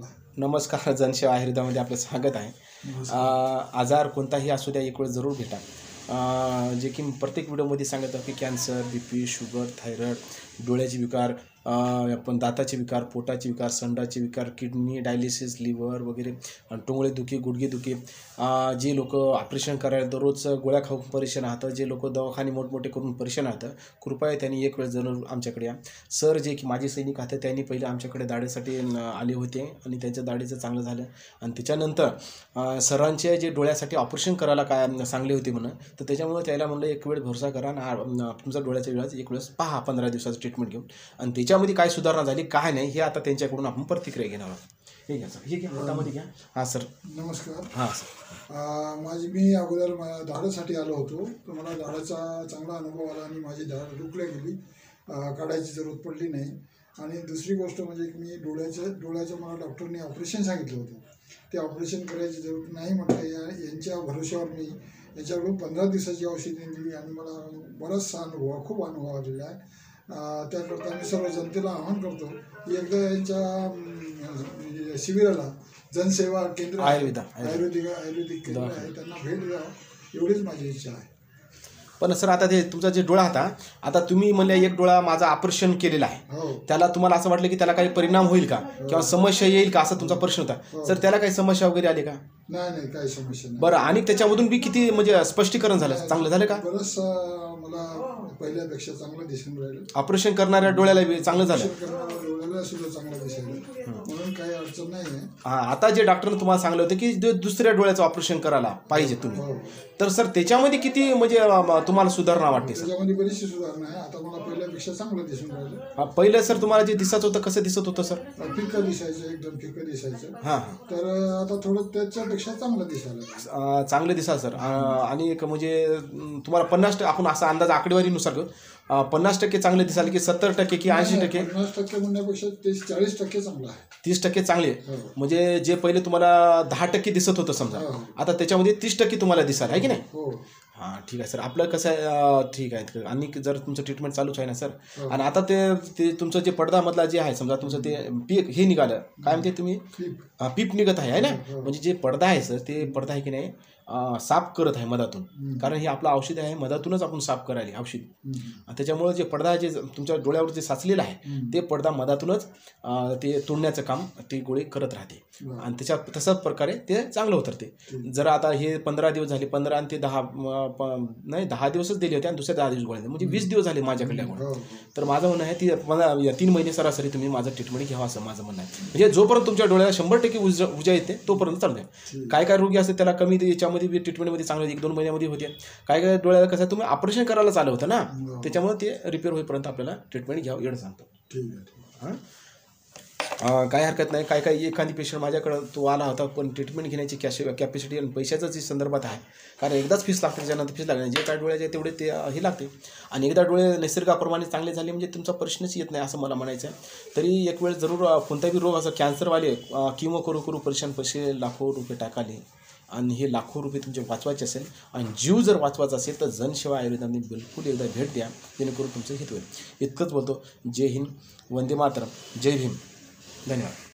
मला. नमस्कार, जनसेवा आयुर्वेदामध्ये आपलं स्वागत आहे. आजार कोणताही असू द्या, एक वेळ जरूर भेटा. जे की प्रत्येक व्हिडिओमध्ये सांगत की कॅन्सर, BP, शुगर, थायरॉइड, डोळ्याचे विकार, आपण दाताचे विकार, पोटाचे विकार, संडाचे विकार, किडनी डायलिसिस, लिव्हर वगैरे, टोंगळे दुखी, गुडघे दुखी, जे लोक ऑपरेशन करायला दररोज गोळ्या खाऊन परेशान राहतं, जे लोक दवाखाने मोठमोठे करून परेशान राहतं, कृपया त्यांनी एक वेळ जरूर आमच्याकडे या. सर जे की माजी सैनिक आहेत त्यांनी पहिले आमच्याकडे दाढीसाठी आले होते आणि त्यांच्या दाढीचं चांगलं झालं. आणि त्याच्यानंतर सरांचे जे डोळ्यासाठी ऑपरेशन करायला काय सांगले होते म्हणून, तर त्याच्यामुळे त्याला म्हणलं एक वेळ भरोसा करा आणि तुमचा डोळ्याच्या वेळात एक वेळेस पहा 15 दिवसाचं ट्रीटमेंट घेऊन, आणि त्याच्यामध्ये काय सुधारणा झाली काय नाही हे आता त्यांच्याकडून आपण प्रतिक्रिया घेणार आहोत. हे घ्या सर, हे घ्या हातामध्ये घ्या. हां सर, नमस्कार. हां सर. मी अगोदर दाढीसाठी आलो होतो, तर मला दाढीचा चांगला अनुभव आला आणि माझी दाढ रुकल्या गेली, काढायची जरूरत पडली नाही. आणि दुसरी गोष्ट म्हणजे मी डोळ्याचं मला डॉक्टरने ऑपरेशन सांगितलं होतं, ते ऑपरेशन करायची जरूरत नाही म्हटलं. यांच्या भरोश्यावर मी याच्याकडून 15 दिवसाची औषधी दिली आणि मला बराचसा खूप अनुभव आलेला आहे. त्याकरता मी सर्व जनतेला आवाहन करतो की एकदा यांच्या शिबिराला, जनसेवा केंद्र आयुर्वेदिक केंद्र आहे, त्यांना भेट द्यावं एवढीच माझी इच्छा आहे. पण सर आता ते तुमचा जे डोळा होता, आता तुम्ही म्हणले एक डोळा माझा ऑपरेशन केलेला आहे, त्याला तुम्हाला असं वाटलं की त्याला काही परिणाम होईल का किंवा समस्या येईल का, असं तुमचा प्रश्न होता. सर त्याला काही समस्या वगैरे आली का? नाही, काही समस्या नाही. बरं, आणि त्याच्यामधून बी किती म्हणजे स्पष्टीकरण झालं, चांगलं झालं का? बरंच मला पहिल्यापेक्षा चांगलं दिसून राहिलं. ऑपरेशन करणाऱ्या डोळ्याला बी चांगलं झालं, डोळ्याला सुद्धा चांगलं दिसायला, म्हणून काही अडचण नाही आहे. हां, आता जे डॉक्टरने तुम्हाला सांगलं होतं की दुसऱ्या डोळ्याचं ऑपरेशन करायला पाहिजे तुम्ही, तर सर त्याच्यामध्ये किती म्हणजे तुम्हाला सुधारणा वाटते? सर त्याच्यामध्ये बरीचशी सुधारणा आहे, आता मला पहिल्यापेक्षा चांगलं दिसून राहिलं. पहिलं सर तुम्हाला जे दिसत होतं कसं दिसत होतं सर? फिक्कं दिसायचं, एकदम फिक्कं दिसायचं. हां, तर आता थोडं त्याच्यापेक्षा चांगलं दिसायला, चांगलं दिसा सर. आणि एक म्हणजे तुम्हाला 50% आपण असा अंदाज आकडेवारीनुसार घेऊ, 50% चांगले दिसाल की 70% की 80%? 50% म्हणण्यापेक्षा 40% चांगलं आहे. 30% चांगले, म्हणजे जे पहिले तुम्हाला 10% दिसत होतं समजा, आता त्याच्यामध्ये 30% तुम्हाला दिसाल, आहे की नाही? हो. हां, ठीक आहे सर. आपलं कसं आहे, ठीक आहे. आणि जर तुमचं ट्रीटमेंट चालूच आहे ना सर, आणि आता ते तुमचं जे पडद्यामधला जे आहे समजा, तुमचं ते पीक हे निघालं, काय म्हणते तुम्ही, पीप निघत आहे ना, म्हणजे जे पडदा आहे सर, ते पडदा आहे की नाही साफ करत आहे मधातून, कारण हे आपलं औषध आहे, मधातूनच आपण साफ करायला औषध. त्याच्यामुळे जे पडदा जे तुमच्या डोळ्यावर जे साचलेलं आहे, ते पडदा मधातूनच ते तोडण्याचं काम ते गोळी करत राहते, आणि त्याच्या तशाच प्रकारे ते चांगलं उतरते. जर आता हे 15 दिवस झाले, 15 आणि ते 10 दिवसच दिले होते आणि दुसऱ्या 10 दिवस गोळ्या, म्हणजे 20 दिवस झाले माझ्याकडल्या गोळ्या. तर माझं म्हणणं आहे ती 3 महिने सरासरी तुम्ही माझं ट्रीटमेंट घ्यावं, असं माझं म्हणणं आहे. म्हणजे जोपर्यंत तुमच्या डोळ्याला 100% उजा येते तोपर्यंत चालू. काय रोगी असते त्याला कमी याच्यामध्ये ट्रीटमेंटमध्ये चांगलं 1-2 महिन्यामध्ये होते. काय डोळ्याला कसं तुम्ही ऑपरेशन करायला चालू होतं ना, त्याच्यामुळे ते रिपेअर होईपर्यंत आपल्याला ट्रीटमेंट घ्यावं एवढं सांगतो. ठीक आहे. काही हरकत नाही. काही एखादी पेशंट माझ्याकडं तो आला होता, पण ट्रीटमेंट घेण्याची कॅपॅसिटी आणि पैशाच्याच संदर्भात आहे, कारण एकदाच फीस लागते, त्याच्यानंतर फीस लागते, जे काय डोळ्याचे तेवढे ते हे लागते. आणि एकदा डोळे नैसर्गिकप्रमाणे चांगले झाले म्हणजे तुमचा प्रश्नच येत नाही, असं मला म्हणायचं आहे. तरी एक वेळ जरूर कोणताही रोग असं कॅन्सरवाले किंवा करू परेशान पैसे लाखो रुपये टाकाले, आणि हे लाखो रुपये तुमचे वाचवायचे असेल आणि जीव जर वाचवायचा असेल तर जनसेवा आयुर्वेदाने बिलकुल एकदा भेट द्या, जेणेकरून तुमचं हित होईल. इतकंच बोलतो. जय हिंद, वंदे मातरम, जय भीम, धन्यवाद.